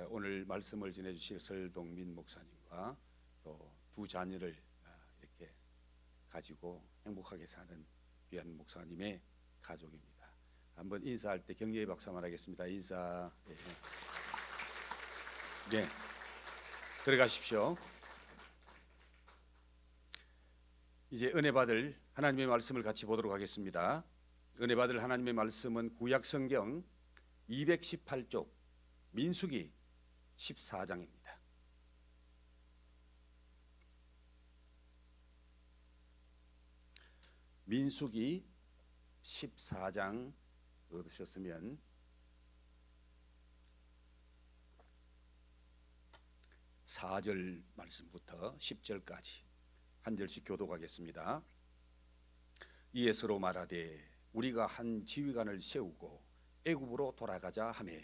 오늘 말씀을 전해주실 설동민 목사님과 또 두 자녀를 이렇게 가지고 행복하게 사는 귀한 목사님의 가족입니다. 한번 인사할 때 격려의 박수 한번 하겠습니다. 인사. 네, 들어가십시오. 이제 은혜 받을 하나님의 말씀을 같이 보도록 하겠습니다. 은혜 받을 하나님의 말씀은 구약 성경 218쪽 민수기 14장입니다. 민수기 14장 얻으셨으면 4절 말씀부터 10절까지 한 절씩 교독하겠습니다. 이에 서로 말하되 우리가 한 지휘관을 세우고 애굽으로 돌아가자 하매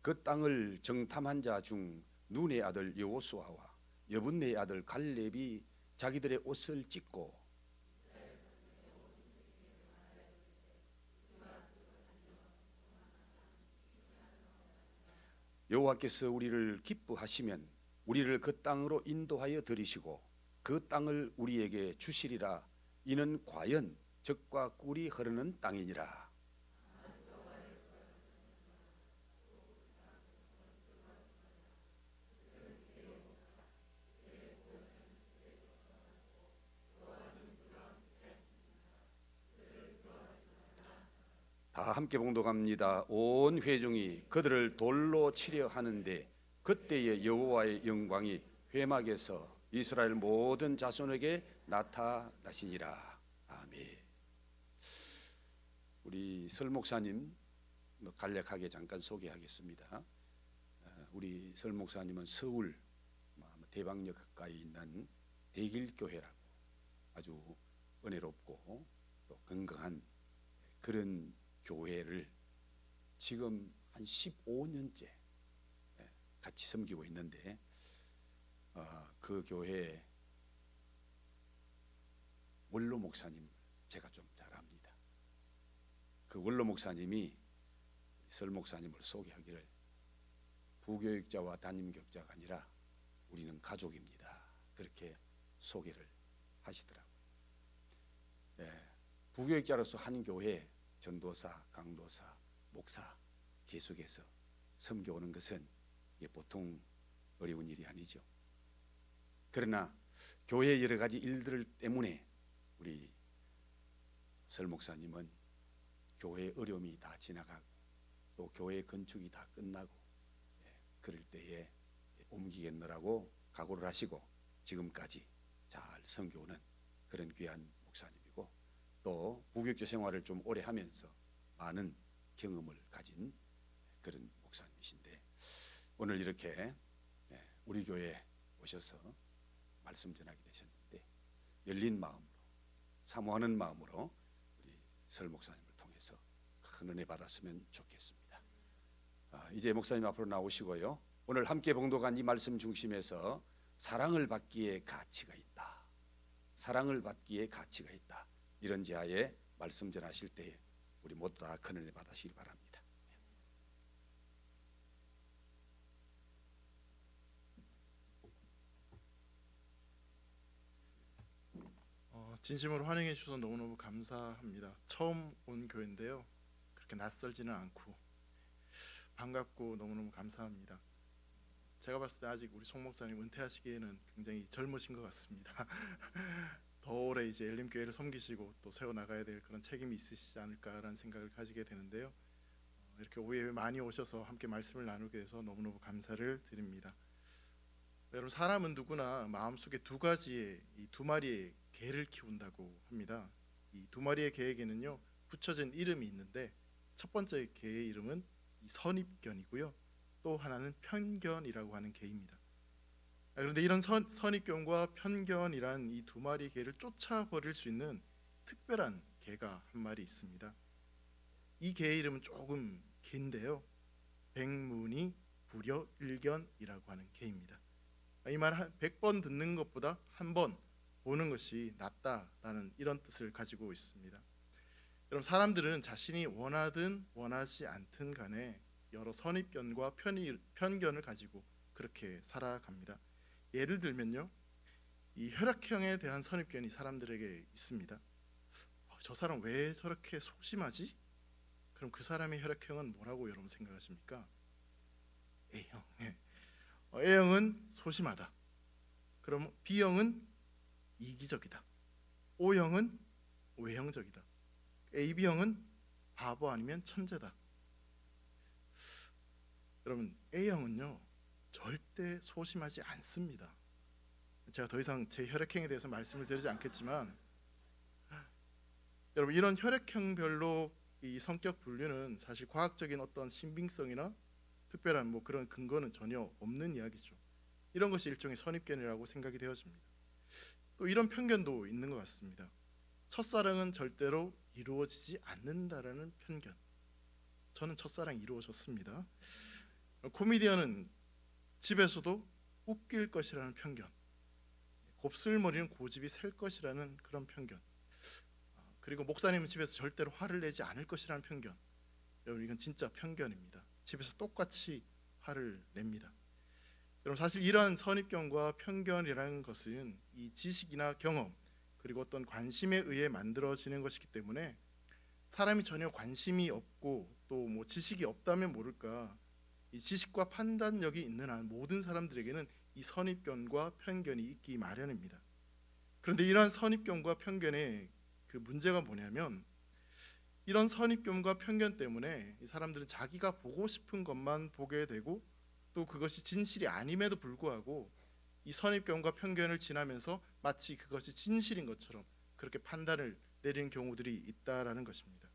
그 땅을 정탐한 자 중 눈의 아들 여호수아와 여분네의 아들 갈렙이 자기들의 옷을 찢고 여호와께서 우리를 기뻐하시면 우리를 그 땅으로 인도하여 들이시고 그 땅을 우리에게 주시리라. 이는 과연 젖과 꿀이 흐르는 땅이니라. 다 함께 봉독합니다. 온 회중이 그들을 돌로 치려 하는데 그때에 여호와의 영광이 회막에서 이스라엘 모든 자손에게 나타나시니라. 아멘. 우리 설 목사님 간략하게 잠깐 소개하겠습니다. 우리 설 목사님은 서울 대방역 가까이 있는 대길교회라고 아주 은혜롭고 또 건강한 그런 교회를 지금 한 15년째 같이 섬기고 있는데 그 교회 원로 목사님 제가 좀 잘 압니다. 그 원로 목사님이 설 목사님을 소개하기를 부교육자와 담임교육자가 아니라 우리는 가족입니다. 그렇게 소개를 하시더라고요. 부교육자로서 한 교회 전도사, 강도사, 목사 계속해서 섬겨오는 것은 이게 보통 어려운 일이 아니죠. 그러나 교회의 여러 가지 일들 때문에 우리 설 목사님은 교회의 어려움이 다 지나가고 또 교회 건축이 다 끝나고 그럴 때에 옮기겠노라고 각오를 하시고 지금까지 잘 섬겨오는 그런 귀한 목사님이고 또 부교육자 생활을 좀 오래 하면서 많은 경험을 가진 그런 목사님이신데 오늘 이렇게 우리 교회에 오셔서 말씀 전하게 되셨는데 열린 마음으로 사모하는 마음으로 우리 설 목사님을 통해서 큰 은혜 받았으면 좋겠습니다. 이제 목사님 앞으로 나오시고요. 오늘 함께 봉독한 이 말씀 중심에서 사랑을 받기에 가치가 있다. 사랑을 받기에 가치가 있다. 이런 지하에 말씀 전하실 때 우리 모두 다 큰 은혜 받으시기 바랍니다. 진심으로 환영해 주셔서 너무너무 감사합니다. 처음 온 교회인데요. 그렇게 낯설지는 않고 반갑고 너무너무 감사합니다. 제가 봤을 때 아직 우리 송 목사님 은퇴하시기에는 굉장히 젊으신 것 같습니다. 더 오래 이제 엘림교회를 섬기시고 또 세워나가야 될 그런 책임이 있으시지 않을까라는 생각을 가지게 되는데요. 이렇게 오후에 많이 오셔서 함께 말씀을 나누게 돼서 너무너무 감사를 드립니다. 여러분, 사람은 누구나 마음속에 두 가지의 이 두 마리의 개를 키운다고 합니다. 이 두 마리의 개에게는요 붙여진 이름이 있는데 첫 번째 개의 이름은 이 선입견이고요. 또 하나는 편견이라고 하는 개입니다. 그런데 이런 선입견과 편견이란 이 두 마리의 개를 쫓아버릴 수 있는 특별한 개가 한 마리 있습니다. 이 개의 이름은 조금 긴데요. 백문이 불여일견이라고 하는 개입니다. 이 말 100번 듣는 것보다 한 번 보는 것이 낫다라는 이런 뜻을 가지고 있습니다. 여러분, 사람들은 자신이 원하든 원하지 않든 간에 여러 선입견과 편견을 가지고 그렇게 살아갑니다. 예를 들면요, 이 혈액형에 대한 선입견이 사람들에게 있습니다. 저 사람 왜 저렇게 소심하지? 그럼 그 사람의 혈액형은 뭐라고 여러분 생각하십니까? A형. A형은 소심하다. 그럼 B형은 이기적이다. O형은 외형적이다. AB형은 바보 아니면 천재다. 여러분, A형은요 절대 소심하지 않습니다. 제가 더 이상 제 혈액형에 대해서 말씀을 드리지 않겠지만, 여러분, 이런 혈액형별로 이 성격 분류는 사실 과학적인 어떤 신빙성이나 특별한 그런 근거는 전혀 없는 이야기죠. 이런 것이 일종의 선입견이라고 생각이 되어집니다. 또 이런 편견도 있는 것 같습니다. 첫사랑은 절대로 이루어지지 않는다라는 편견. 저는 첫사랑 이루어졌습니다. 코미디언은 집에서도 웃길 것이라는 편견. 곱슬머리는 고집이 셀 것이라는 그런 편견. 그리고 목사님은 집에서 절대로 화를 내지 않을 것이라는 편견. 여러분, 이건 진짜 편견입니다. 집에서 똑같이 화를 냅니다. 여러분, 사실 이러한 선입견과 편견이라는 것은 이 지식이나 경험 그리고 어떤 관심에 의해 만들어지는 것이기 때문에, 사람이 전혀 관심이 없고 또 지식이 없다면 모를까 이 지식과 판단력이 있는 한 모든 사람들에게는 이 선입견과 편견이 있기 마련입니다. 그런데 이러한 선입견과 편견의 그 문제가 뭐냐면, 이런 선입견과 편견 때문에 이 사람들은 자기가 보고 싶은 것만 보게 되고, 또 그것이 진실이 아님에도 불구하고 이 선입견과 편견을 지나면서 마치 그것이 진실인 것처럼 그렇게 판단을 내리는 경우들이 있다라는 것입니다.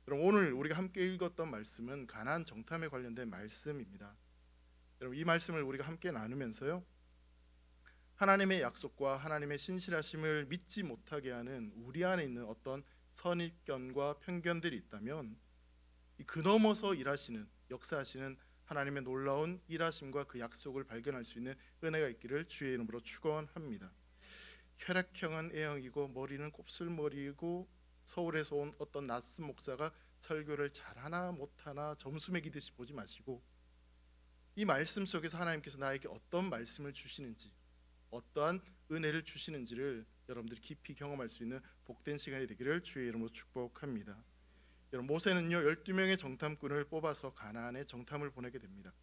그럼 오늘 우리가 함께 읽었던 말씀은 가나안 정탐에 관련된 말씀입니다. 여러분, 이 말씀을 우리가 함께 나누면서요, 하나님의 약속과 하나님의 신실하심을 믿지 못하게 하는 우리 안에 있는 어떤 선입견과 편견들이 있다면, 그 넘어서 일하시는, 역사하시는 하나님의 놀라운 일하심과 그 약속을 발견할 수 있는 은혜가 있기를 주의 이름으로 축원합니다. 혈액형은 A형이고 머리는 곱슬머리이고 서울에서 온 어떤 낯선 목사가 설교를 잘하나 못하나 점수 매기듯이 보지 마시고, 이 말씀 속에서 하나님께서 나에게 어떤 말씀을 주시는지, 어떠한 은혜를 주시는지를 여러분들이 깊이 경험할 수 있는 복된 시간이 되기를 주의 이름으로 축복합니다. 여러분, 모세는요 12명의 정탐꾼을 뽑아서 가나안에 정탐을 보내게 됩니다.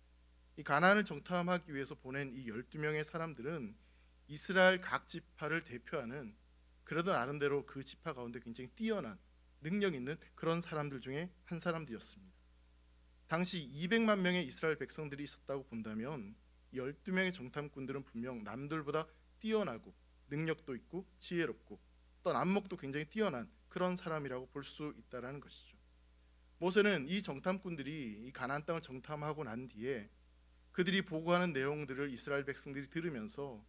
이 가나안을 정탐하기 위해서 보낸 이 12명의 사람들은 이스라엘 각 지파를 대표하는, 그래도 나름대로 그 지파 가운데 굉장히 뛰어난 능력 있는 그런 사람들 중에 한 사람들이었습니다. 당시 200만 명의 이스라엘 백성들이 있었다고 본다면 12명의 정탐꾼들은 분명 남들보다 뛰어나고 능력도 있고 지혜롭고 또 안목도 굉장히 뛰어난 그런 사람이라고 볼 수 있다라는 것이죠. 모세는 이 정탐꾼들이 이 가나안 땅을 정탐하고 난 뒤에 그들이 보고하는 내용들을 이스라엘 백성들이 들으면서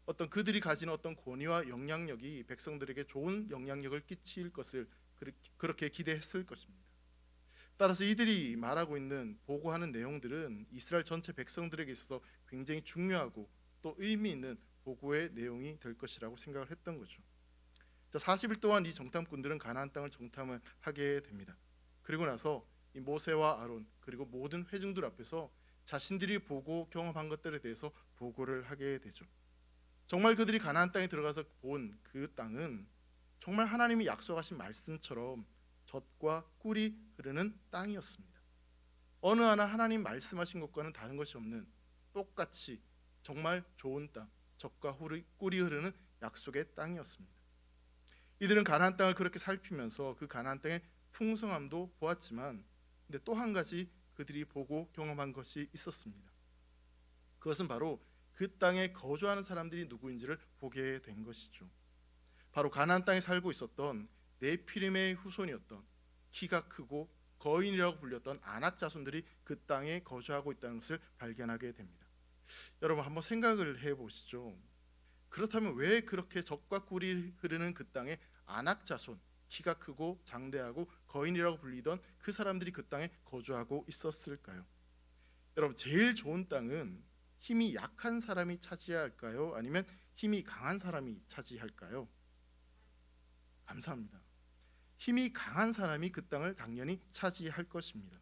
어떤 그들이 가진 어떤 권위와 영향력이 백성들에게 좋은 영향력을 끼칠 것을 그렇게 기대했을 것입니다. 따라서 이들이 말하고 있는 보고하는 내용들은 이스라엘 전체 백성들에게 있어서 굉장히 중요하고 또 의미 있는 보고의 내용이 될 것이라고 생각을 했던 거죠. 40일 동안 이 정탐꾼들은 가나안 땅을 정탐을 하게 됩니다. 그리고 나서 이 모세와 아론 그리고 모든 회중들 앞에서 자신들이 보고 경험한 것들에 대해서 보고를 하게 되죠. 정말 그들이 가나안 땅에 들어가서 본 그 땅은 정말 하나님이 약속하신 말씀처럼 젖과 꿀이 흐르는 땅이었습니다. 어느 하나 하나님 말씀하신 것과는 다른 것이 없는 똑같이 정말 좋은 땅, 젖과 꿀이 흐르는 약속의 땅이었습니다. 이들은 가나안 땅을 그렇게 살피면서 그 가나안 땅의 풍성함도 보았지만, 근데 또 한 가지 그들이 보고 경험한 것이 있었습니다. 그것은 바로 그 땅에 거주하는 사람들이 누구인지를 보게 된 것이죠. 바로 가나안 땅에 살고 있었던 네피림의 후손이었던 키가 크고 거인이라고 불렸던 아낙 자손들이 그 땅에 거주하고 있다는 것을 발견하게 됩니다. 여러분, 한번 생각을 해보시죠. 그렇다면 왜 그렇게 젖과 꿀이 흐르는 그 땅에 아낙 자손, 키가 크고 장대하고 거인이라고 불리던 그 사람들이 그 땅에 거주하고 있었을까요? 여러분, 제일 좋은 땅은 힘이 약한 사람이 차지해야 할까요? 아니면 힘이 강한 사람이 차지할까요? 감사합니다. 힘이 강한 사람이 그 땅을 당연히 차지할 것입니다.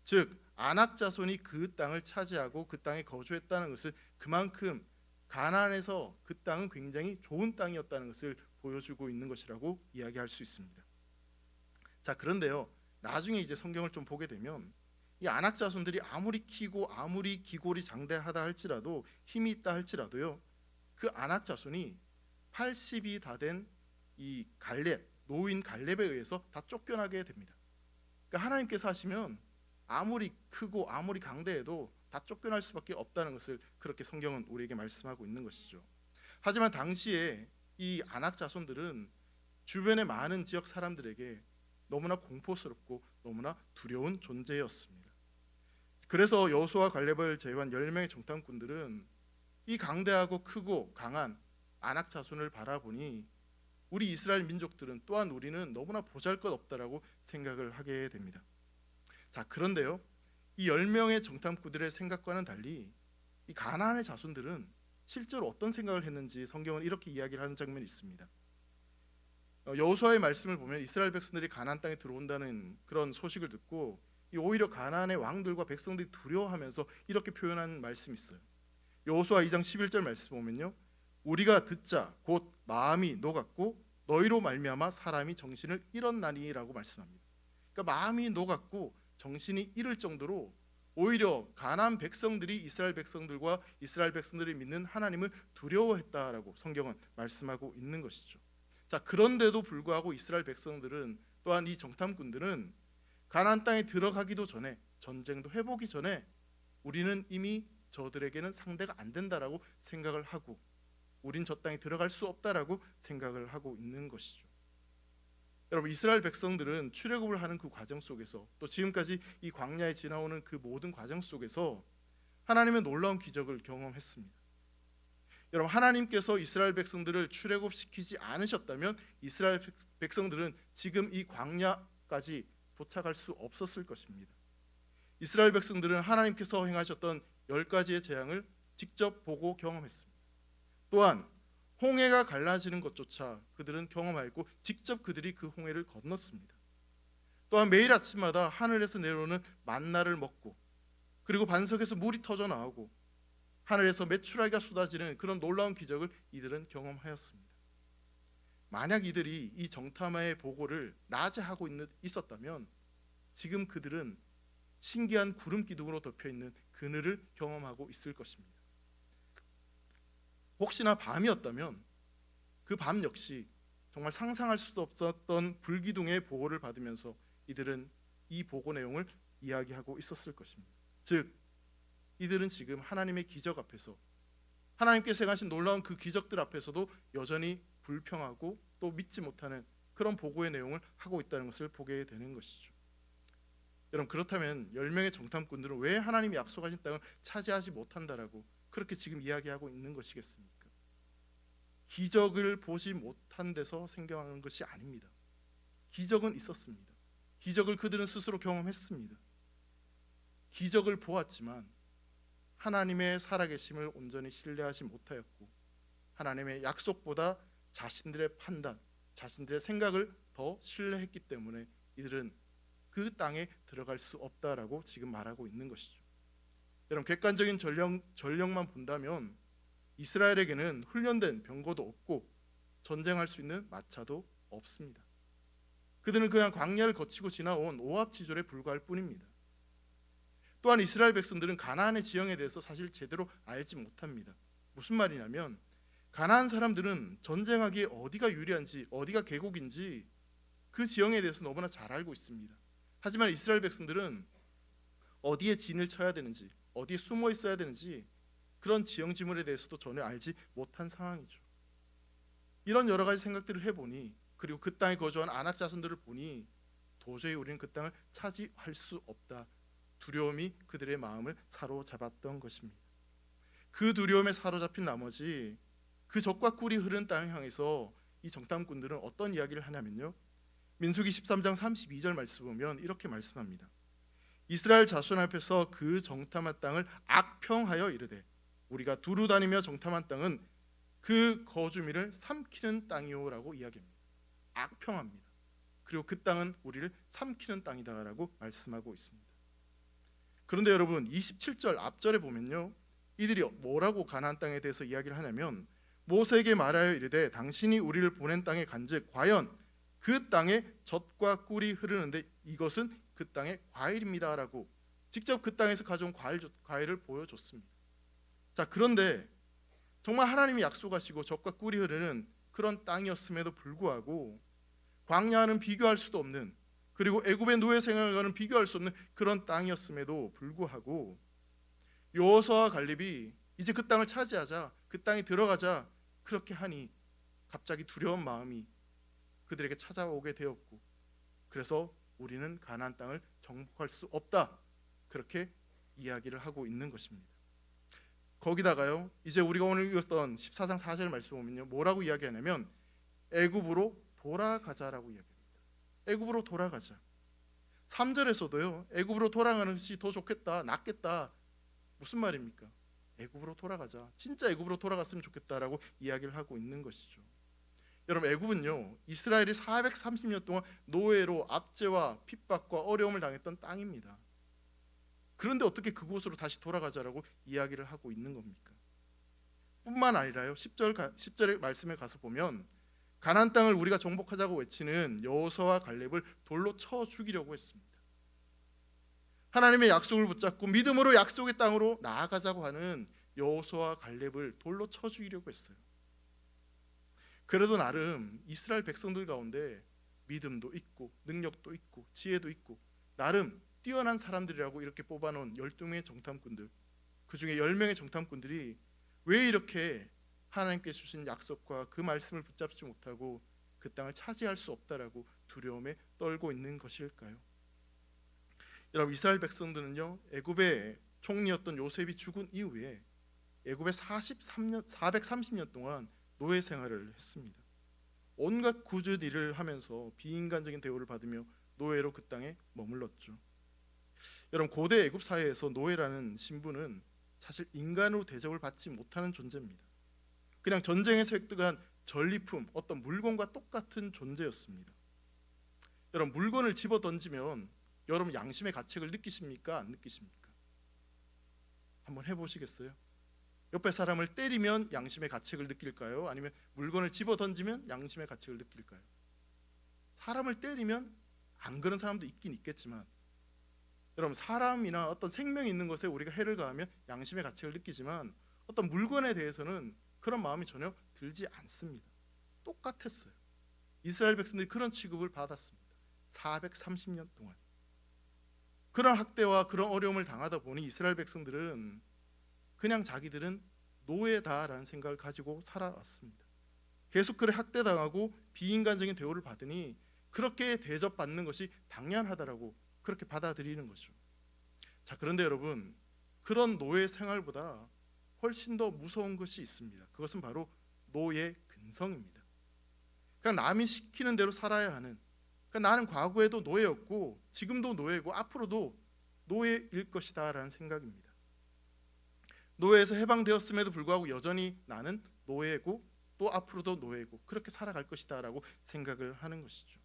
즉 아낙 자손이 그 땅을 차지하고 그 땅에 거주했다는 것은 그만큼 가나안에서 그 땅은 굉장히 좋은 땅이었다는 것을 보여주고 있는 것이라고 이야기할 수 있습니다. 자, 그런데요, 나중에 이제 성경을 좀 보게 되면 이 아낙 자손들이 아무리 키고 아무리 기골이 장대하다 할지라도 힘이 있다 할지라도요, 그 아낙 자손이 80이 다 된 이 갈렙, 노인 갈렙에 의해서 다 쫓겨나게 됩니다. 그러니까 하나님께서 하시면 아무리 크고 아무리 강대해도 다 쫓겨날 수밖에 없다는 것을 그렇게 성경은 우리에게 말씀하고 있는 것이죠. 하지만 당시에 이 아낙 자손들은 주변의 많은 지역 사람들에게 너무나 공포스럽고 너무나 두려운 존재였습니다. 그래서 여호수아와 갈렙을 제외한 10명의 정탐꾼들은 이 강대하고 크고 강한 아낙 자손을 바라보니 우리 이스라엘 민족들은 또한 우리는 너무나 보잘것없다라고 생각을 하게 됩니다. 자, 그런데요, 이 10명의 정탐꾼들의 생각과는 달리 이 가나안의 자손들은 실제로 어떤 생각을 했는지 성경은 이렇게 이야기를 하는 장면이 있습니다. 여호수아의 말씀을 보면 이스라엘 백성들이 가나안 땅에 들어온다는 그런 소식을 듣고 오히려 가나안의 왕들과 백성들이 두려워하면서 이렇게 표현한 말씀이 있어요. 여호수아 2장 11절 말씀 보면요, 우리가 듣자 곧 마음이 녹았고 너희로 말미암아 사람이 정신을 잃었나니라고 말씀합니다. 그러니까 마음이 녹았고 정신이 잃을 정도로 오히려 가나안 백성들이 이스라엘 백성들과 이스라엘 백성들이 믿는 하나님을 두려워했다라고 성경은 말씀하고 있는 것이죠. 자, 그런데도 불구하고 이스라엘 백성들은 또한 이 정탐꾼들은 가나안 땅에 들어가기도 전에, 전쟁도 해보기 전에 우리는 이미 저들에게는 상대가 안 된다라고 생각을 하고 우린 저 땅에 들어갈 수 없다라고 생각을 하고 있는 것이죠. 여러분, 이스라엘 백성들은 출애굽을 하는 그 과정 속에서 또 지금까지 이 광야에 지나오는 그 모든 과정 속에서 하나님의 놀라운 기적을 경험했습니다. 여러분, 하나님께서 이스라엘 백성들을 출애굽시키지 않으셨다면 이스라엘 백성들은 지금 이 광야까지 도착할 수 없었을 것입니다. 이스라엘 백성들은 하나님께서 행하셨던 10가지의 재앙을 직접 보고 경험했습니다. 또한 홍해가 갈라지는 것조차 그들은 경험하였고 직접 그들이 그 홍해를 건넜습니다. 또한 매일 아침마다 하늘에서 내려오는 만나를 먹고 그리고 반석에서 물이 터져 나오고 하늘에서 메추라기가 쏟아지는 그런 놀라운 기적을 이들은 경험하였습니다. 만약 이들이 이 정탐의 보고를 낮에 하고 있었다면 지금 그들은 신기한 구름 기둥으로 덮여있는 그늘을 경험하고 있을 것입니다. 혹시나 밤이었다면 그 밤 역시 정말 상상할 수도 없었던 불기둥의 보호를 받으면서 이들은 이 보고 내용을 이야기하고 있었을 것입니다. 즉 이들은 지금 하나님의 기적 앞에서 하나님께서 행하신 놀라운 그 기적들 앞에서도 여전히 불평하고 또 믿지 못하는 그런 보고의 내용을 하고 있다는 것을 보게 되는 것이죠. 여러분, 그렇다면 10명의 정탐꾼들은 왜 하나님이 약속하신 땅을 차지하지 못한다라고 그렇게 지금 이야기하고 있는 것이겠습니까? 기적을 보지 못한 데서 생겨난 것이 아닙니다. 기적은 있었습니다. 기적을 그들은 스스로 경험했습니다. 기적을 보았지만 하나님의 살아계심을 온전히 신뢰하지 못하였고 하나님의 약속보다 자신들의 판단, 자신들의 생각을 더 신뢰했기 때문에 이들은 그 땅에 들어갈 수 없다라고 지금 말하고 있는 것이죠. 여러분, 객관적인 전력만 본다면 이스라엘에게는 훈련된 병거도 없고 전쟁할 수 있는 마차도 없습니다. 그들은 그냥 광야를 거치고 지나온 오합지졸에 불과할 뿐입니다. 또한 이스라엘 백성들은 가나안의 지형에 대해서 사실 제대로 알지 못합니다. 무슨 말이냐면 가나안 사람들은 전쟁하기에 어디가 유리한지 어디가 계곡인지 그 지형에 대해서 너무나 잘 알고 있습니다. 하지만 이스라엘 백성들은 어디에 진을 쳐야 되는지 어디에 숨어 있어야 되는지 그런 지형 지물에 대해서도 전혀 알지 못한 상황이죠. 이런 여러 가지 생각들을 해보니 그리고 그 땅에 거주한 아낙 자손들을 보니 도저히 우리는 그 땅을 차지할 수 없다. 두려움이 그들의 마음을 사로잡았던 것입니다. 그 두려움에 사로잡힌 나머지 그 적과 꿀이 흐르는 땅을 향해서 이 정탐꾼들은 어떤 이야기를 하냐면요, 민수기 13장 32절 말씀 보면 이렇게 말씀합니다. 이스라엘 자손 앞에서 그 정탐한 땅을 악평하여 이르되 우리가 두루 다니며 정탐한 땅은 그 거주민을 삼키는 땅이요라고 이야기합니다. 악평합니다. 그리고 그 땅은 우리를 삼키는 땅이다라고 말씀하고 있습니다. 그런데 여러분 27절 앞절에 보면요, 이들이 뭐라고 가나안 땅에 대해서 이야기를 하냐면 모세에게 말하여 이르되 당신이 우리를 보낸 땅에 간즉 과연 그 땅에 젖과 꿀이 흐르는데 이것은 그 땅의 과일입니다라고 직접 그 땅에서 가져온 과일을 보여줬습니다. 자, 그런데 정말 하나님이 약속하시고 젖과 꿀이 흐르는 그런 땅이었음에도 불구하고 광야와는 비교할 수도 없는, 그리고 애굽의 노예 생활과는 비교할 수 없는 그런 땅이었음에도 불구하고 여호수아와 갈렙이 이제 그 땅을 차지하자, 그 땅에 들어가자 그렇게 하니 갑자기 두려운 마음이 그들에게 찾아오게 되었고, 그래서 우리는 가나안 땅을 정복할 수 없다 그렇게 이야기를 하고 있는 것입니다. 거기다가요, 이제 우리가 오늘 읽었던 14장 4절 말씀 보면요, 뭐라고 이야기하냐면 애굽으로 돌아가자라고 이야기합니다. 애굽으로 돌아가자. 3절에서도요, 애굽으로 돌아가는 것이 더 좋겠다, 낫겠다. 무슨 말입니까? 애굽으로 돌아가자. 진짜 애굽으로 돌아갔으면 좋겠다라고 이야기를 하고 있는 것이죠. 여러분, 애굽은요, 이스라엘이 430년 동안 노예로 압제와 핍박과 어려움을 당했던 땅입니다. 그런데 어떻게 그곳으로 다시 돌아가자라고 이야기를 하고 있는 겁니까? 뿐만 아니라요, 10절의 말씀에 가서 보면 가나안 땅을 우리가 정복하자고 외치는 여호수아와 갈렙을 돌로 쳐 죽이려고 했습니다. 하나님의 약속을 붙잡고 믿음으로 약속의 땅으로 나아가자고 하는 여호수아와 갈렙을 돌로 쳐 죽이려고 했어요. 그래도 나름 이스라엘 백성들 가운데 믿음도 있고 능력도 있고 지혜도 있고 나름 뛰어난 사람들이라고 이렇게 뽑아놓은 12명의 정탐꾼들, 그 중에 10명의 정탐꾼들이 왜 이렇게 하나님께 주신 약속과 그 말씀을 붙잡지 못하고 그 땅을 차지할 수 없다라고 두려움에 떨고 있는 것일까요? 여러분, 이스라엘 백성들은요, 애굽의 총리였던 요셉이 죽은 이후에 애굽에 430년 동안 노예 생활을 했습니다. 온갖 굳은 일을 하면서 비인간적인 대우를 받으며 노예로 그 땅에 머물렀죠. 여러분, 고대 애굽 사회에서 노예라는 신분은 사실 인간으로 대접을 받지 못하는 존재입니다. 그냥 전쟁에서 획득한 전리품, 어떤 물건과 똑같은 존재였습니다. 여러분, 물건을 집어 던지면 여러분 양심의 가책을 느끼십니까? 안 느끼십니까? 한번 해보시겠어요? 옆에 사람을 때리면 양심의 가책을 느낄까요? 아니면 물건을 집어 던지면 양심의 가책을 느낄까요? 사람을 때리면 안 그런 사람도 있긴 있겠지만, 여러분, 사람이나 어떤 생명이 있는 것에 우리가 해를 가하면 양심의 가책을 느끼지만 어떤 물건에 대해서는 그런 마음이 전혀 들지 않습니다. 똑같았어요. 이스라엘 백성들이 그런 취급을 받았습니다. 430년 동안 그런 학대와 그런 어려움을 당하다 보니 이스라엘 백성들은 그냥 자기들은 노예다라는 생각을 가지고 살아왔습니다. 계속 그래 학대당하고 비인간적인 대우를 받으니 그렇게 대접받는 것이 당연하다라고 그렇게 받아들이는 거죠. 자, 그런데 여러분, 그런 노예 생활보다 훨씬 더 무서운 것이 있습니다. 그것은 바로 노예 근성입니다. 그냥 남이 시키는 대로 살아야 하는, 그러니까 나는 과거에도 노예였고 지금도 노예고 앞으로도 노예일 것이다 라는 생각입니다. 노예에서 해방되었음에도 불구하고 여전히 나는 노예고 또 앞으로도 노예고 그렇게 살아갈 것이다 라고 생각을 하는 것이죠.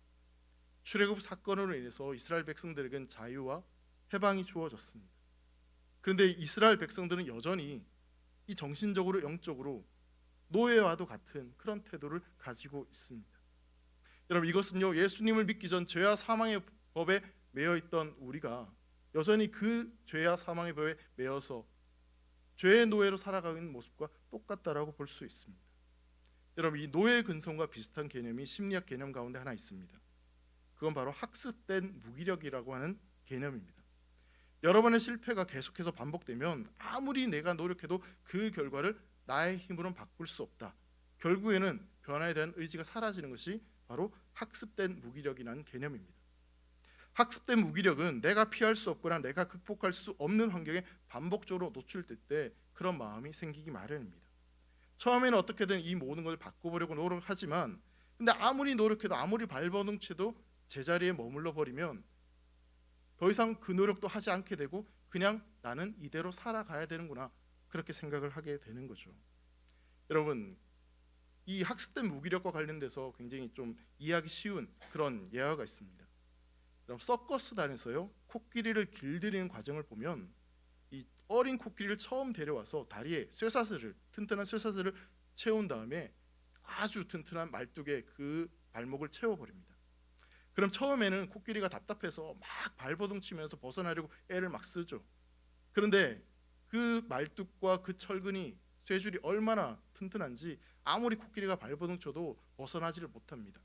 출애굽 사건으로 인해서 이스라엘 백성들에겐 자유와 해방이 주어졌습니다. 그런데 이스라엘 백성들은 여전히 이 정신적으로 영적으로 노예와도 같은 그런 태도를 가지고 있습니다. 여러분, 이것은요, 예수님을 믿기 전 죄와 사망의 법에 매여 있던 우리가 여전히 그 죄와 사망의 법에 매여서 죄의 노예로 살아가는 모습과 똑같다라고 볼 수 있습니다. 여러분, 이 노예 근성과 비슷한 개념이 심리학 개념 가운데 하나 있습니다. 그건 바로 학습된 무기력이라고 하는 개념입니다. 여러 번의 실패가 계속해서 반복되면 아무리 내가 노력해도 그 결과를 나의 힘으로는 바꿀 수 없다. 결국에는 변화에 대한 의지가 사라지는 것이 바로 학습된 무기력이라는 개념입니다. 학습된 무기력은 내가 피할 수 없거나 내가 극복할 수 없는 환경에 반복적으로 노출될 때 그런 마음이 생기기 마련입니다. 처음에는 어떻게든 이 모든 걸 바꿔보려고 노력하지만 근데 아무리 노력해도 아무리 발버둥쳐도 제자리에 머물러 버리면 더 이상 그 노력도 하지 않게 되고 그냥 나는 이대로 살아가야 되는구나 그렇게 생각을 하게 되는 거죠. 여러분, 이 학습된 무기력과 관련돼서 굉장히 좀 이해하기 쉬운 그런 예화가 있습니다. 그럼 서커스단에서요 코끼리를 길들이는 과정을 보면 이 어린 코끼리를 처음 데려와서 다리에 튼튼한 쇠사슬을 채운 다음에 아주 튼튼한 말뚝에 그 발목을 채워버립니다. 그럼 처음에는 코끼리가 답답해서 막 발버둥 치면서 벗어나려고 애를 막 쓰죠. 그런데 그 말뚝과 그 철근이 쇠줄이 얼마나 튼튼한지 아무리 코끼리가 발버둥 쳐도 벗어나지를 못합니다.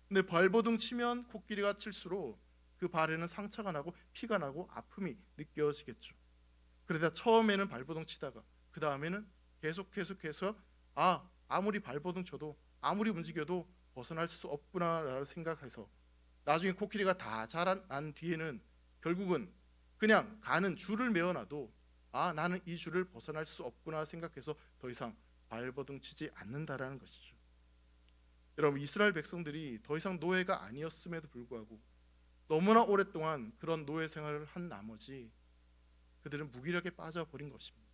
근데 발버둥 치면 코끼리가 칠수록 그 발에는 상처가 나고 피가 나고 아픔이 느껴지겠죠. 그러다 처음에는 발버둥 치다가 그 다음에는 계속해서 아무리 발버둥 쳐도 아무리 움직여도 벗어날 수 없구나라고 생각해서 나중에 코끼리가 다 자란 뒤에는 결국은 그냥 가는 줄을 메어놔도 나는 이 줄을 벗어날 수 없구나 생각해서 더 이상 발버둥 치지 않는다라는 것이죠. 여러분, 이스라엘 백성들이 더 이상 노예가 아니었음에도 불구하고 너무나 오랫동안 그런 노예 생활을 한 나머지 그들은 무기력에 빠져버린 것입니다.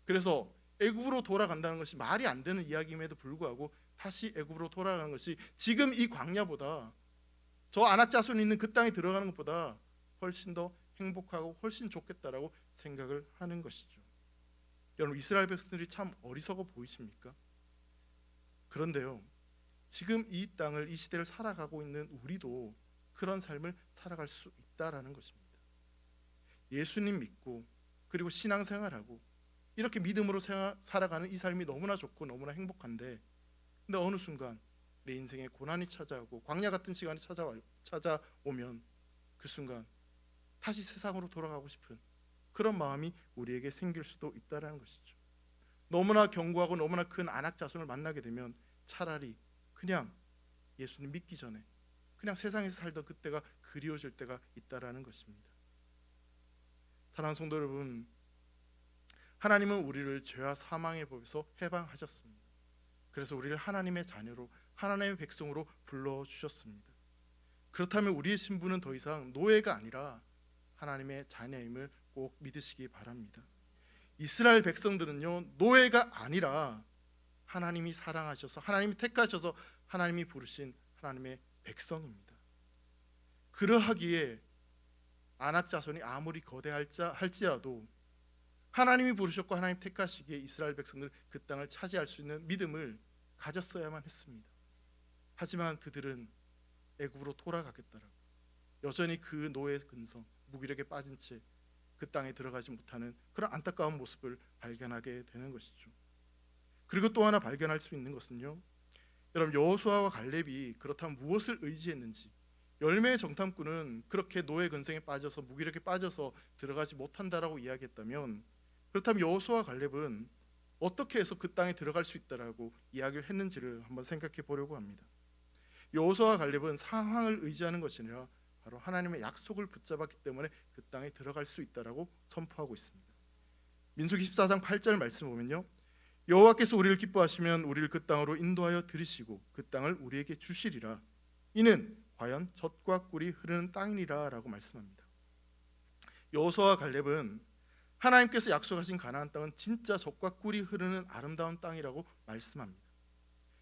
그래서 애굽으로 돌아간다는 것이 말이 안 되는 이야기임에도 불구하고 다시 애굽으로 돌아가는 것이 지금 이 광야보다 저 안악자손이 있는 그 땅에 들어가는 것보다 훨씬 더 행복하고 훨씬 좋겠다라고 생각을 하는 것이죠. 여러분, 이스라엘 백성들이 참 어리석어 보이십니까? 그런데요, 지금 이 땅을 이 시대를 살아가고 있는 우리도 그런 삶을 살아갈 수 있다라는 것입니다. 예수님 믿고 그리고 신앙생활하고 이렇게 믿음으로 살아가는 이 삶이 너무나 좋고 너무나 행복한데, 근데 어느 순간 내 인생에 고난이 찾아오고 광야 같은 시간이 찾아오면 그 순간 다시 세상으로 돌아가고 싶은 그런 마음이 우리에게 생길 수도 있다는 것이죠. 너무나 견고하고 너무나 큰 안악자손을 만나게 되면 차라리 그냥 예수님 믿기 전에 그냥 세상에서 살던 그때가 그리워질 때가 있다라는 것입니다. 사랑하는 성도 여러분, 하나님은 우리를 죄와 사망의 법에서 해방하셨습니다. 그래서 우리를 하나님의 자녀로, 하나님의 백성으로 불러주셨습니다. 그렇다면 우리의 신분은 더 이상 노예가 아니라 하나님의 자녀임을 꼭 믿으시기 바랍니다. 이스라엘 백성들은요, 노예가 아니라 하나님이 사랑하셔서 하나님이 택하셔서 하나님이 부르신 하나님의 백성입니다. 그러하기에 안악자손이 아무리 거대할지라도 하나님이 부르셨고 하나님 택하시기에 이스라엘 백성들 그 땅을 차지할 수 있는 믿음을 가졌어야만 했습니다. 하지만 그들은 애굽으로 돌아가겠다라고 여전히 그 노예 근성, 무기력에 빠진 채 그 땅에 들어가지 못하는 그런 안타까운 모습을 발견하게 되는 것이죠. 그리고 또 하나 발견할 수 있는 것은요, 여러분, 여호수아와 갈렙이 그렇다면 무엇을 의지했는지, 열매의 정탐꾼은 그렇게 노예 근성에 빠져서 무기력에 빠져서 들어가지 못한다라고 이야기했다면, 그렇다면 여호수아와 갈렙은 어떻게 해서 그 땅에 들어갈 수 있다라고 이야기를 했는지를 한번 생각해 보려고 합니다. 여호수아와 갈렙은 상황을 의지하는 것이 아니라 바로 하나님의 약속을 붙잡았기 때문에 그 땅에 들어갈 수 있다라고 선포하고 있습니다. 민수기 14장 8절 말씀을 보면요, 여호와께서 우리를 기뻐하시면 우리를 그 땅으로 인도하여 들이시고 그 땅을 우리에게 주시리라. 이는 과연 젖과 꿀이 흐르는 땅이니라 라고 말씀합니다. 여호수아와 갈렙은 하나님께서 약속하신 가나안 땅은 진짜 젖과 꿀이 흐르는 아름다운 땅이라고 말씀합니다.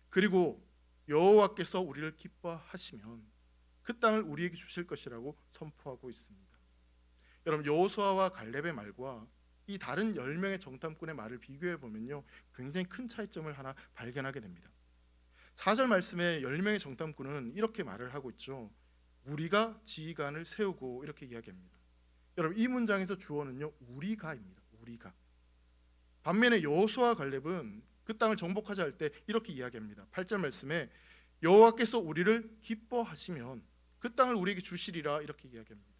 그리고 여호와께서 우리를 기뻐하시면 그 땅을 우리에게 주실 것이라고 선포하고 있습니다. 여러분, 여호수아와 갈렙의 말과 이 다른 10명의 정탐꾼의 말을 비교해 보면요, 굉장히 큰 차이점을 하나 발견하게 됩니다. 4절 말씀에 10명의 정탐꾼은 이렇게 말을 하고 있죠. 우리가 지휘관을 세우고 이렇게 이야기합니다. 여러분, 이 문장에서 주어는요, 우리가입니다. 우리가. 반면에 여호수아와 갈렙은 그 땅을 정복하자 할 때 이렇게 이야기합니다. 8절 말씀에 여호와께서 우리를 기뻐하시면 그 땅을 우리에게 주시리라 이렇게 이야기합니다.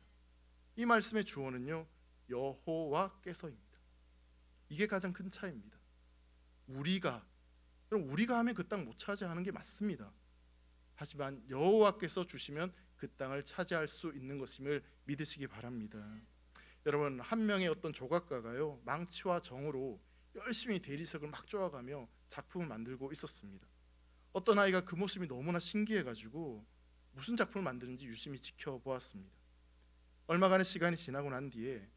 이 말씀의 주어는요, 여호와께서입니다. 이게 가장 큰 차이입니다. 우리가 하면 그 땅 못 차지하는 게 맞습니다. 하지만 여호와께서 주시면 그 땅을 차지할 수 있는 것임을 믿으시기 바랍니다. 여러분, 한 명의 어떤 조각가가요, 망치와 정으로 열심히 대리석을 막 쪼아가며 작품을 만들고 있었습니다. 어떤 아이가 그 모습이 너무나 신기해가지고 무슨 작품을 만드는지 유심히 지켜보았습니다. 얼마간의 시간이 지나고 난 뒤에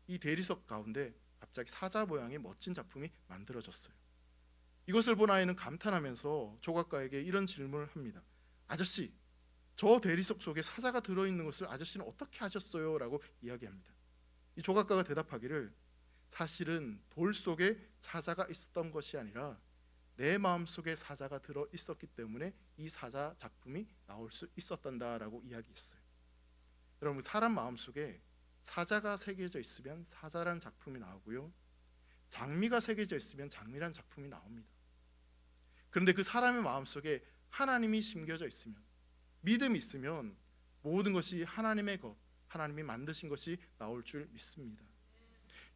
이 대리석 가운데 갑자기 사자 모양의 멋진 작품이 만들어졌어요. 이것을 본 아이는 감탄하면서 조각가에게 이런 질문을 합니다. 아저씨, 저 대리석 속에 사자가 들어있는 것을 아저씨는 어떻게 하셨어요? 라고 이야기합니다. 이 조각가가 대답하기를, 사실은 돌 속에 사자가 있었던 것이 아니라 내 마음속에 사자가 들어 있었기 때문에 이 사자 작품이 나올 수 있었단다라고 이야기했어요. 여러분, 사람 마음속에 사자가 새겨져 있으면 사자란 작품이 나오고요, 장미가 새겨져 있으면 장미란 작품이 나옵니다. 그런데 그 사람의 마음속에 하나님이 심겨져 있으면, 믿음이 있으면 모든 것이 하나님의 것, 하나님이 만드신 것이 나올 줄 믿습니다.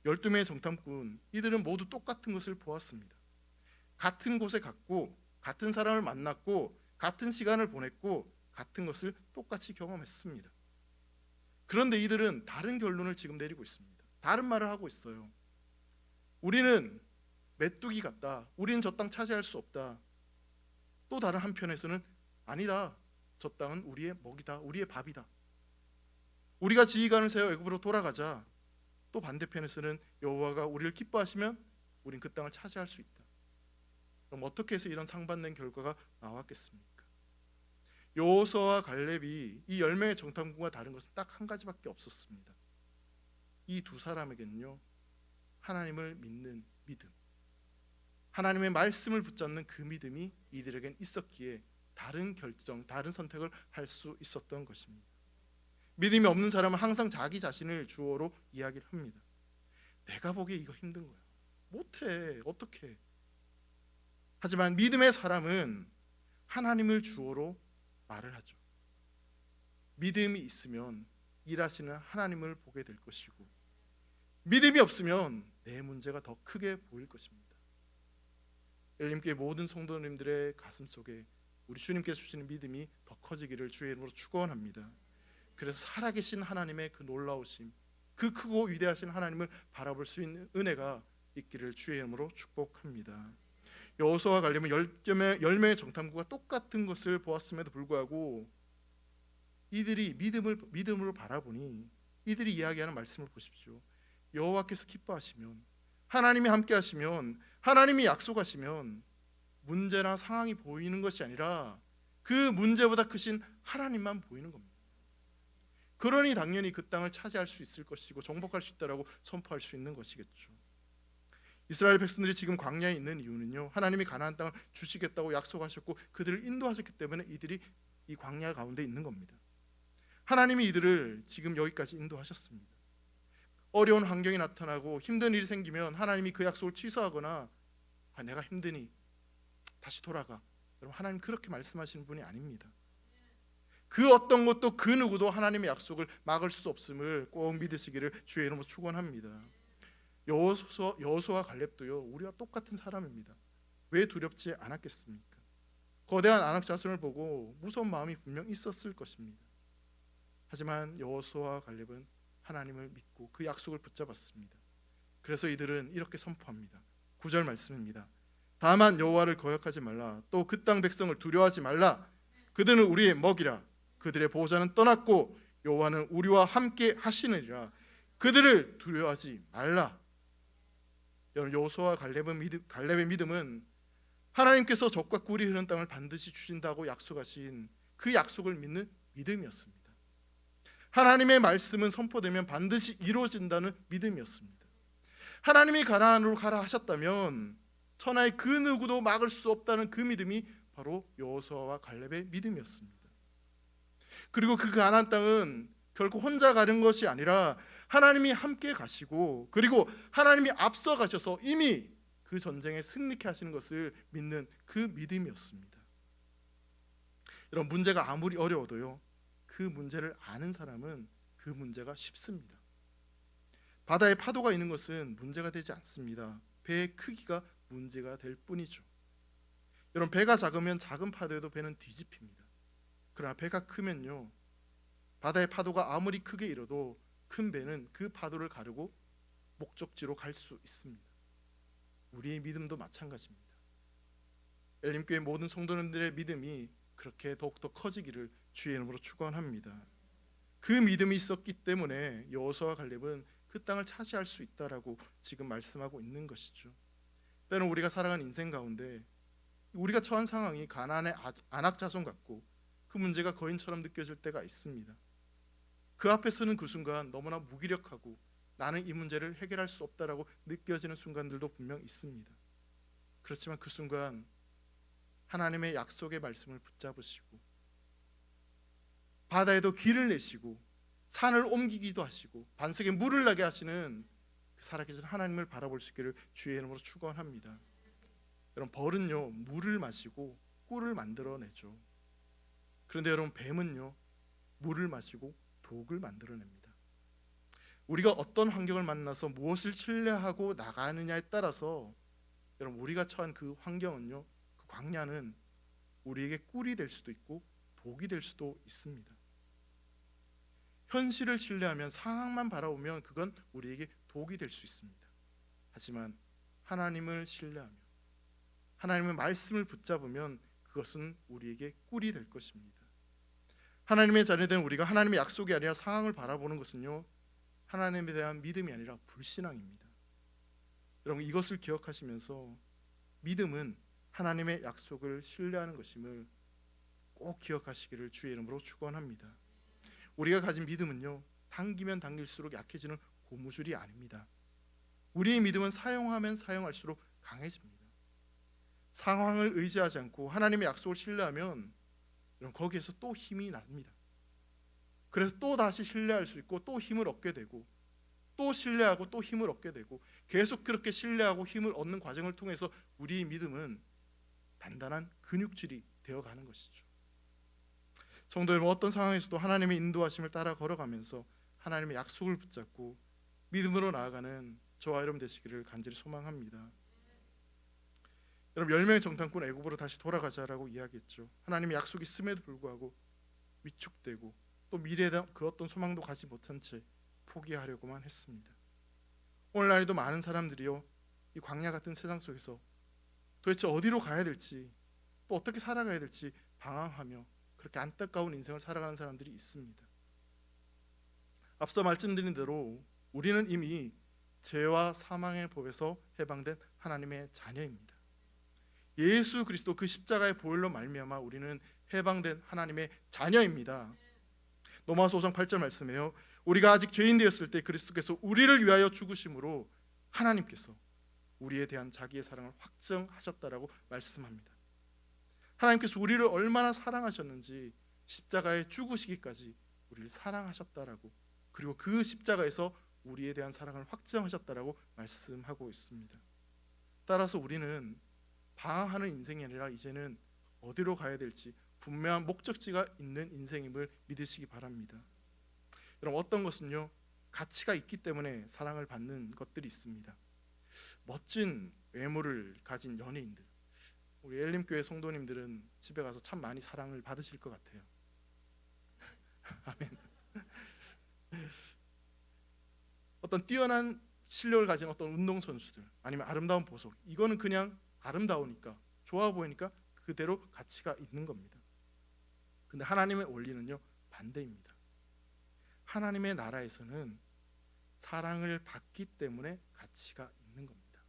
12명의 정탐꾼, 이들은 모두 똑같은 것을 보았습니다. 같은 곳에 갔고, 같은 사람을 만났고, 같은 시간을 보냈고, 같은 것을 똑같이 경험했습니다. 그런데 이들은 다른 결론을 지금 내리고 있습니다. 다른 말을 하고 있어요. 우리는 메뚜기 같다. 우리는 저 땅 차지할 수 없다. 또 다른 한편에서는 아니다. 저 땅은 우리의 먹이다. 우리의 밥이다. 우리가 지휘관을 세워 애굽으로 돌아가자. 또 반대편에서는 여호와가 우리를 기뻐하시면 우린 그 땅을 차지할 수 있다. 그럼 어떻게 해서 이런 상반된 결과가 나왔겠습니까? 여호수아와 갈렙이 이 10명의 정탐꾼과 다른 것은 딱 한 가지밖에 없었습니다. 이 두 사람에게는요, 하나님을 믿는 믿음, 하나님의 말씀을 붙잡는 그 믿음이 이들에겐 있었기에 다른 결정, 다른 선택을 할 수 있었던 것입니다. 믿음이 없는 사람은 항상 자기 자신을 주어로 이야기를 합니다. 내가 보기에 이거 힘든 거야. 못해. 어떻게? 하지만 믿음의 사람은 하나님을 주어로 말을 하죠. 믿음이 있으면 일하시는 하나님을 보게 될 것이고, 믿음이 없으면 내 문제가 더 크게 보일 것입니다. 엘림교회 모든 성도님들의 가슴 속에 우리 주님께서 주시는 믿음이 더 커지기를 주의 이름으로 축원합니다. 그래서 살아계신 하나님의 그 놀라우심, 그 크고 위대하신 하나님을 바라볼 수 있는 은혜가 있기를 주의 이름으로 축복합니다. 여호수아와 갈렙은 10명의 정탐꾼과 똑같은 것을 보았음에도 불구하고 이들이 믿음으로 바라보니 이들이 이야기하는 말씀을 보십시오. 여호와께서 기뻐하시면, 하나님이 함께 하시면, 하나님이 약속하시면 문제나 상황이 보이는 것이 아니라 그 문제보다 크신 하나님만 보이는 겁니다. 그러니 당연히 그 땅을 차지할 수 있을 것이고 정복할 수 있다라고 선포할 수 있는 것이겠죠. 이스라엘 백성들이 지금 광야에 있는 이유는요, 하나님이 가나안 땅을 주시겠다고 약속하셨고 그들을 인도하셨기 때문에 이들이 이 광야 가운데 있는 겁니다. 하나님이 이들을 지금 여기까지 인도하셨습니다. 어려운 환경이 나타나고 힘든 일이 생기면 하나님이 그 약속을 취소하거나 내가 힘드니 다시 돌아가. 여러분, 하나님 그렇게 말씀하시는 분이 아닙니다. 그 어떤 것도 그 누구도 하나님의 약속을 막을 수 없음을 꼭 믿으시기를 주의 이름으로 축원합니다. 여호수아와 갈렙도요, 우리와 똑같은 사람입니다. 왜 두렵지 않았겠습니까? 거대한 아낙 자손을 보고 무서운 마음이 분명 있었을 것입니다. 하지만 여호수아와 갈렙은 하나님을 믿고 그 약속을 붙잡았습니다. 그래서 이들은 이렇게 선포합니다. 9절 말씀입니다. 다만 여호와를 거역하지 말라. 또 그 땅 백성을 두려워하지 말라. 그들은 우리의 먹이라. 그들의 보호자는 떠났고 여호와는 우리와 함께 하시느니라. 그들을 두려워하지 말라. 여러분, 여호수아와 갈렙의 믿음은 하나님께서 적과 꿀이 흐르는 땅을 반드시 주신다고 약속하신 그 약속을 믿는 믿음이었습니다. 하나님의 말씀은 선포되면 반드시 이루어진다는 믿음이었습니다. 하나님이 가나안으로 가라 하셨다면 천하의 그 누구도 막을 수 없다는 그 믿음이 바로 여호수아와 갈렙의 믿음이었습니다. 그리고 그 가나안 땅은 결코 혼자 가는 것이 아니라 하나님이 함께 가시고, 그리고 하나님이 앞서 가셔서 이미 그 전쟁에 승리케 하시는 것을 믿는 그 믿음이었습니다. 여러분, 문제가 아무리 어려워도요, 그 문제를 아는 사람은 그 문제가 쉽습니다. 바다에 파도가 있는 것은 문제가 되지 않습니다. 배의 크기가 문제가 될 뿐이죠. 여러분, 배가 작으면 작은 파도에도 배는 뒤집힙니다. 그러나 배가 크면요, 바다의 파도가 아무리 크게 일어도 큰 배는 그 파도를 가르고 목적지로 갈 수 있습니다. 우리의 믿음도 마찬가지입니다. 엘림교회 모든 성도님들의 믿음이 그렇게 더욱더 커지기를 주의 이름으로 축원합니다. 그 믿음이 있었기 때문에 여호수아와 갈렙은 그 땅을 차지할 수 있다라고 지금 말씀하고 있는 것이죠. 때는 우리가 살아가는 인생 가운데 우리가 처한 상황이 가나안의 안악자손 같고 그 문제가 거인처럼 느껴질 때가 있습니다. 그 앞에 서는 그 순간 너무나 무기력하고 나는 이 문제를 해결할 수 없다라고 느껴지는 순간들도 분명 있습니다. 그렇지만 그 순간 하나님의 약속의 말씀을 붙잡으시고 바다에도 길을 내시고 산을 옮기기도 하시고 반석에 물을 나게 하시는 그 살아계신 하나님을 바라볼 수 있기를 주의 이름으로 축원합니다. 여러분, 벌은요 물을 마시고 꿀을 만들어내죠. 그런데 여러분, 뱀은요 물을 마시고 독을 만들어냅니다. 우리가 어떤 환경을 만나서 무엇을 신뢰하고 나가느냐에 따라서 여러분, 우리가 처한 그 환경은요, 그 광야는 우리에게 꿀이 될 수도 있고 독이 될 수도 있습니다. 현실을 신뢰하면, 상황만 바라보면 그건 우리에게 독이 될 수 있습니다. 하지만 하나님을 신뢰하며 하나님의 말씀을 붙잡으면 그것은 우리에게 꿀이 될 것입니다. 하나님의 자녀된 우리가 하나님의 약속이 아니라 상황을 바라보는 것은요, 하나님에 대한 믿음이 아니라 불신앙입니다. 여러분, 이것을 기억하시면서 믿음은 하나님의 약속을 신뢰하는 것임을 꼭 기억하시기를 주의 이름으로 축원합니다. 우리가 가진 믿음은요, 당기면 당길수록 약해지는 고무줄이 아닙니다. 우리의 믿음은 사용하면 사용할수록 강해집니다. 상황을 의지하지 않고 하나님의 약속을 신뢰하면 거기에서 또 힘이 납니다. 그래서 또 다시 신뢰할 수 있고 또 힘을 얻게 되고 또 신뢰하고 또 힘을 얻게 되고 계속 그렇게 신뢰하고 힘을 얻는 과정을 통해서 우리의 믿음은 단단한 근육질이 되어가는 것이죠. 성도 여러분, 어떤 상황에서도 하나님의 인도하심을 따라 걸어가면서 하나님의 약속을 붙잡고 믿음으로 나아가는 저와 여러분 되시기를 간절히 소망합니다. 여러분, 10명의 정탐꾼 애굽으로 다시 돌아가자라고 이야기했죠. 하나님의 약속이 있음에도 불구하고 위축되고 또 미래에 대한 그 어떤 소망도 가지 못한 채 포기하려고만 했습니다. 오늘날에도 많은 사람들이요, 이 광야 같은 세상 속에서 도대체 어디로 가야 될지 또 어떻게 살아가야 될지 방황하며 그렇게 안타까운 인생을 살아가는 사람들이 있습니다. 앞서 말씀드린 대로 우리는 이미 죄와 사망의 법에서 해방된 하나님의 자녀입니다. 예수 그리스도 그 십자가의 보혈로 말미암아 우리는 해방된 하나님의 자녀입니다. 로마서 5장 8절 말씀에요, 우리가 아직 죄인 되었을 때 그리스도께서 우리를 위하여 죽으심으로 하나님께서 우리에 대한 자기의 사랑을 확정하셨다라고 말씀합니다. 하나님께서 우리를 얼마나 사랑하셨는지 십자가에 죽으시기까지 우리를 사랑하셨다라고, 그리고 그 십자가에서 우리에 대한 사랑을 확정하셨다라고 말씀하고 있습니다. 따라서 우리는 방황하는 인생이 아니라 이제는 어디로 가야 될지 분명한 목적지가 있는 인생임을 믿으시기 바랍니다. 여러분, 어떤 것은요, 가치가 있기 때문에 사랑을 받는 것들이 있습니다. 멋진 외모를 가진 연예인들, 우리 엘림교회 성도님들은 집에 가서 참 많이 사랑을 받으실 것 같아요. 아멘. 어떤 뛰어난 실력을 가진 어떤 운동선수들, 아니면 아름다운 보석, 이거는 그냥 아름다우니까, 좋아 보이니까 그대로 가치가 있는 겁니다. 근데 하나님의 원리는요, 반대입니다. 하나님의 나라에서는 사랑을 받기 때문에 가치가 있는 겁니다.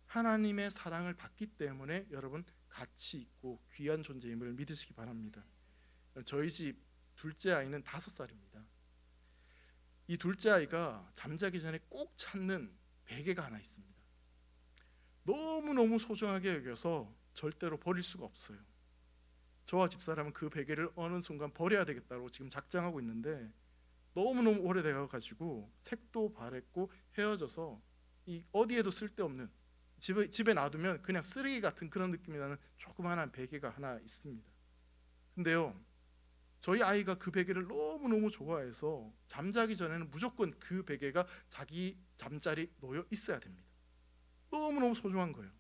하나님의 사랑을 받기 때문에 여러분 가치 있고 귀한 존재임을 믿으시기 바랍니다. 저희 집 둘째 아이는 5살입니다. 이 둘째 아이가 잠자기 전에 꼭 찾는 베개가 하나 있습니다. 너무너무 소중하게 여겨서 절대로 버릴 수가 없어요. 저와 집사람은 그 베개를 어느 순간 버려야 되겠다고 지금 작정하고 있는데 너무너무 오래돼가지고 색도 바랬고 헤어져서 이 어디에도 쓸데없는, 집에 놔두면 그냥 쓰레기 같은 그런 느낌이 나는 조그마한 베개가 하나 있습니다. 근데요, 저희 아이가 그 베개를 너무너무 좋아해서 잠자기 전에는 무조건 그 베개가 자기 잠자리 놓여 있어야 됩니다. 너무너무 소중한 거예요.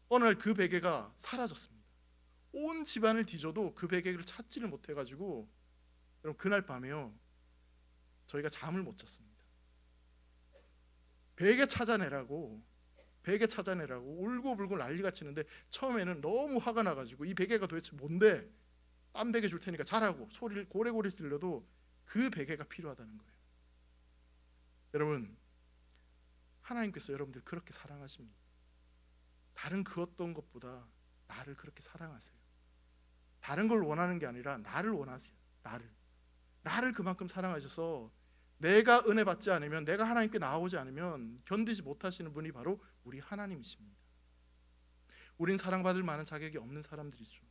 어느 날 그 베개가 사라졌습니다. 온 집안을 뒤져도 그 베개를 찾지를 못해가지고 여러분, 그날 밤에요, 저희가 잠을 못 잤습니다. 베개 찾아내라고 울고불고 난리가 치는데 처음에는 너무 화가 나가지고 이 베개가 도대체 뭔데, 딴 베개 줄 테니까 자라고 소리를 고래고래 질러도 그 베개가 필요하다는 거예요. 여러분, 하나님께서 여러분들 그렇게 사랑하십니다. 다른 그 어떤 것보다 나를 그렇게 사랑하세요. 다른 걸 원하는 게 아니라 나를 원하세요. 나를 그만큼 사랑하셔서 내가 은혜 받지 않으면, 내가 하나님께 나아오지 않으면 견디지 못하시는 분이 바로 우리 하나님이십니다. 우린 사랑받을 만한 자격이 없는 사람들이죠.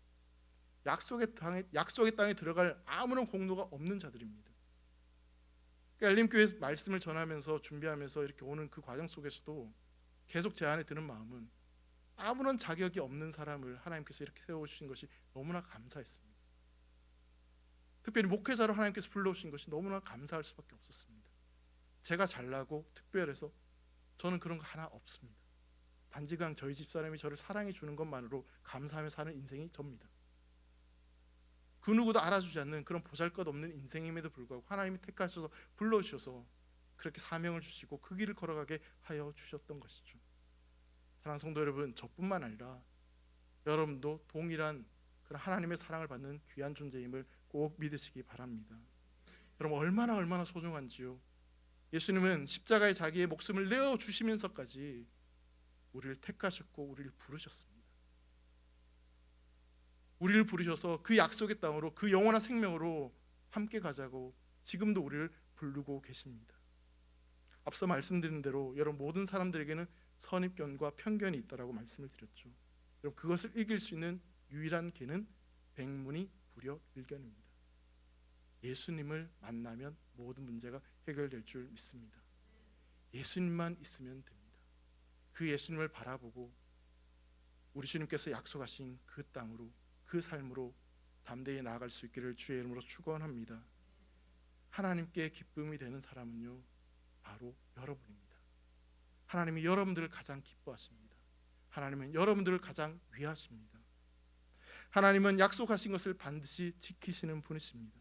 약속의 땅에 들어갈 아무런 공로가 없는 자들입니다. 그러니까 엘림교회 말씀을 전하면서 준비하면서 이렇게 오는 그 과정 속에서도 계속 제 안에 드는 마음은 아무런 자격이 없는 사람을 하나님께서 이렇게 세워주신 것이 너무나 감사했습니다. 특별히 목회자로 하나님께서 불러오신 것이 너무나 감사할 수밖에 없었습니다. 제가 잘나고 특별해서 저는 그런 거 하나 없습니다. 단지 그냥 저희 집사람이 저를 사랑해 주는 것만으로 감사하며 사는 인생이 접니다. 그 누구도 알아주지 않는 그런 보잘것없는 인생임에도 불구하고 하나님이 택하셔서 불러주셔서 그렇게 사명을 주시고 그 길을 걸어가게 하여 주셨던 것이죠. 사랑하는 성도 여러분, 저뿐만 아니라 여러분도 동일한 그런 하나님의 사랑을 받는 귀한 존재임을 꼭 믿으시기 바랍니다. 여러분, 얼마나 소중한지요. 예수님은 십자가에 자기의 목숨을 내어주시면서까지 우리를 택하셨고 우리를 부르셨습니다. 우리를 부르셔서 그 약속의 땅으로, 그 영원한 생명으로 함께 가자고 지금도 우리를 부르고 계십니다. 앞서 말씀드린 대로 여러분, 모든 사람들에게는 선입견과 편견이 있다라고 말씀을 드렸죠. 여러분, 그것을 이길 수 있는 유일한 길은 백문이 불여일견입니다. 예수님을 만나면 모든 문제가 해결될 줄 믿습니다. 예수님만 있으면 됩니다. 그 예수님을 바라보고 우리 주님께서 약속하신 그 땅으로, 그 삶으로 담대히 나아갈 수 있기를 주의 이름으로 축원합니다. 하나님께 기쁨이 되는 사람은요, 바로 여러분입니다. 하나님이 여러분들을 가장 기뻐하십니다. 하나님은 여러분들을 가장 위하십니다. 하나님은 약속하신 것을 반드시 지키시는 분이십니다.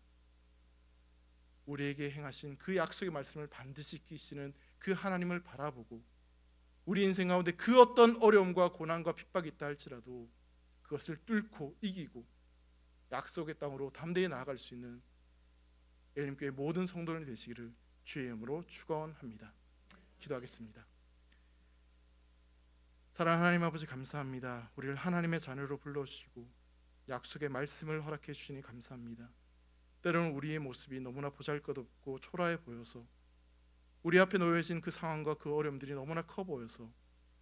우리에게 행하신 그 약속의 말씀을 반드시 지키시는 그 하나님을 바라보고 우리 인생 가운데 그 어떤 어려움과 고난과 핍박이 있다 할지라도 그것을 뚫고 이기고 약속의 땅으로 담대히 나아갈 수 있는 엘림교회 모든 성도들 되시기를 주의 이름으로 축원합니다. 기도하겠습니다. 사랑하는 하나님 아버지, 감사합니다. 우리를 하나님의 자녀로 불러주시고 약속의 말씀을 허락해 주시니 감사합니다. 때로는 우리의 모습이 너무나 보잘것없고 초라해 보여서 우리 앞에 놓여진 그 상황과 그 어려움들이 너무나 커 보여서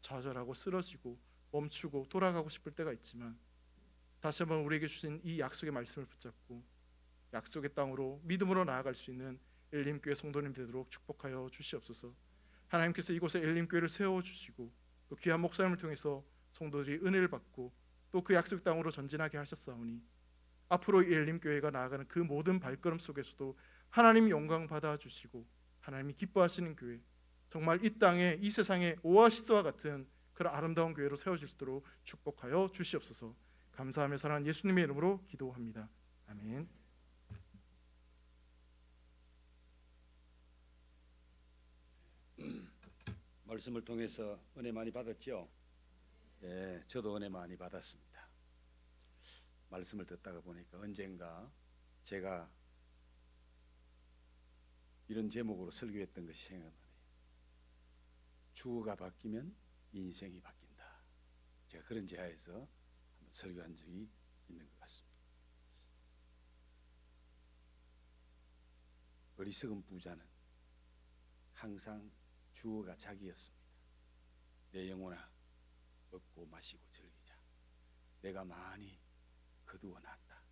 좌절하고 쓰러지고 멈추고 돌아가고 싶을 때가 있지만, 다시 한번 우리에게 주신 이 약속의 말씀을 붙잡고 약속의 땅으로 믿음으로 나아갈 수 있는 엘림교회 성도님 되도록 축복하여 주시옵소서. 하나님께서 이곳에 엘림교회를 세워주시고 또 귀한 목사님을 통해서 성도들이 은혜를 받고 또 그 약속 땅으로 전진하게 하셨사오니 앞으로 이 엘림교회가 나아가는 그 모든 발걸음 속에서도 하나님이 영광 받아주시고 하나님이 기뻐하시는 교회, 정말 이 땅에, 이 세상에 오아시스와 같은 그런 아름다운 교회로 세워질 수 있도록 축복하여 주시옵소서. 감사하며 사랑하는 예수님의 이름으로 기도합니다. 아멘. 말씀을 통해서 은혜 많이 받았죠? 네, 저도 은혜 많이 받았습니다. 말씀을 듣다가 보니까 언젠가 제가 이런 제목으로 설교했던 것이 생각나네요. 주어가 바뀌면 인생이 바뀐다. 제가 그런 지하에서 한번 설교한 적이 있는 것 같습니다. 어리석은 부자는 항상 주어가 자기였습니다. 내 영혼아, 먹고 마시고 즐기자. 내가 많이 거두어 놨다.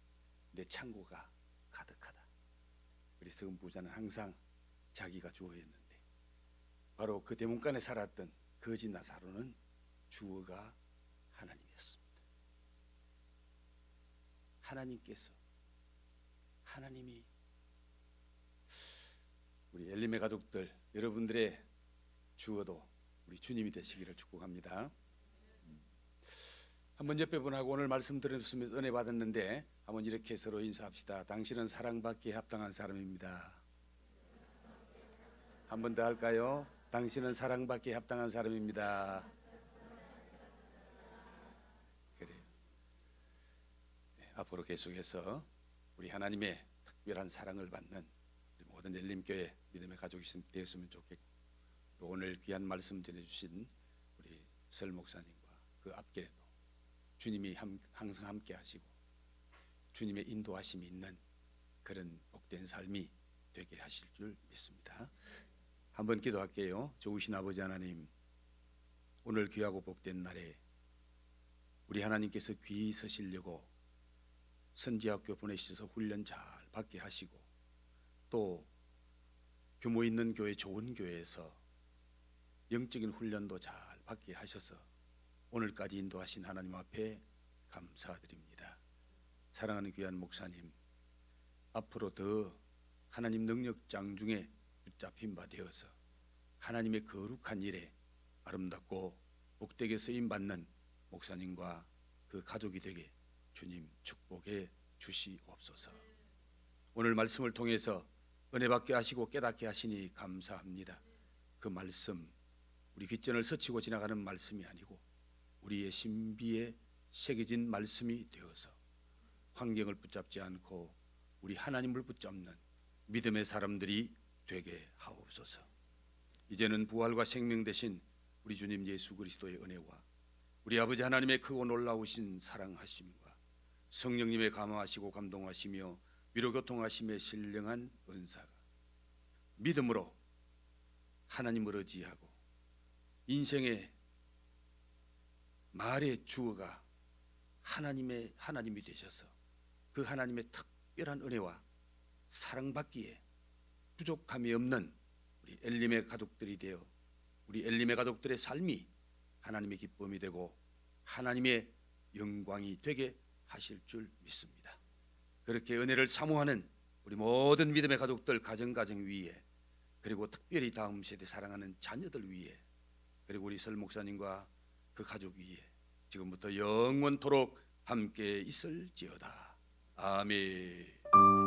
내 창고가 가득하다. 어리석은 부자는 항상 자기가 주어였는데, 바로 그 대문간에 살았던 거지 나사로는 주어가 하나님이었습니다. 하나님이 우리 엘림의 가족들, 여러분들의 주어도 우리 주님이 되시기를 축복합니다. 한번 옆에 분하고 오늘 말씀 들으셨으면 은혜 받았는데 한번 이렇게 서로 인사합시다. 당신은 사랑받기에 합당한 사람입니다. 한 번 더 할까요? 당신은 사랑받기에 합당한 사람입니다. 그래요. 네, 앞으로 계속해서 우리 하나님의 특별한 사랑을 받는 우리 모든 엘림교회 믿음의 가족이 되었으면 좋겠고, 또 오늘 귀한 말씀 전해주신 우리 설 목사님과 그 앞길에도 주님이 항상 함께 하시고 주님의 인도하심이 있는 그런 복된 삶이 되게 하실 줄 믿습니다. 한번 기도할게요. 좋으신 아버지 하나님, 오늘 귀하고 복된 날에 우리 하나님께서 귀히 서시려고 선지학교 보내셔서 훈련 잘 받게 하시고 또 규모 있는 교회, 좋은 교회에서 영적인 훈련도 잘 받게 하셔서 오늘까지 인도하신 하나님 앞에 감사드립니다. 사랑하는 귀한 목사님, 앞으로 더 하나님 능력장 중에 붙잡힌 바 되어서 하나님의 거룩한 일에 아름답고 복되게 쓰임 받는 목사님과 그 가족이 되게 주님 축복해 주시옵소서. 오늘 말씀을 통해서 은혜 받게 하시고 깨닫게 하시니 감사합니다. 그 말씀 우리 귓전을 스치고 지나가는 말씀이 아니고 우리의 신비에 새겨진 말씀이 되어서 환경을 붙잡지 않고 우리 하나님을 붙잡는 믿음의 사람들이 되게 하옵소서. 이제는 부활과 생명 되신 우리 주님 예수 그리스도의 은혜와 우리 아버지 하나님의 크고 놀라우신 사랑하심과 성령님의 감화하시고 감동하시며 위로 교통하심에 신령한 은사가 믿음으로 하나님을 의지하고 인생의 말의 주어가 하나님이 되셔서 그 하나님의 특별한 은혜와 사랑받기에 부족함이 없는 우리 엘림의 가족들이 되어 우리 엘림의 가족들의 삶이 하나님의 기쁨이 되고 하나님의 영광이 되게 하실 줄 믿습니다. 그렇게 은혜를 사모하는 우리 모든 믿음의 가족들 가정 위에 그리고 특별히 다음 세대 사랑하는 자녀들 위에 그리고 우리 설 목사님과 그 가족 위에 지금부터 영원토록 함께 있을지어다. 아멘.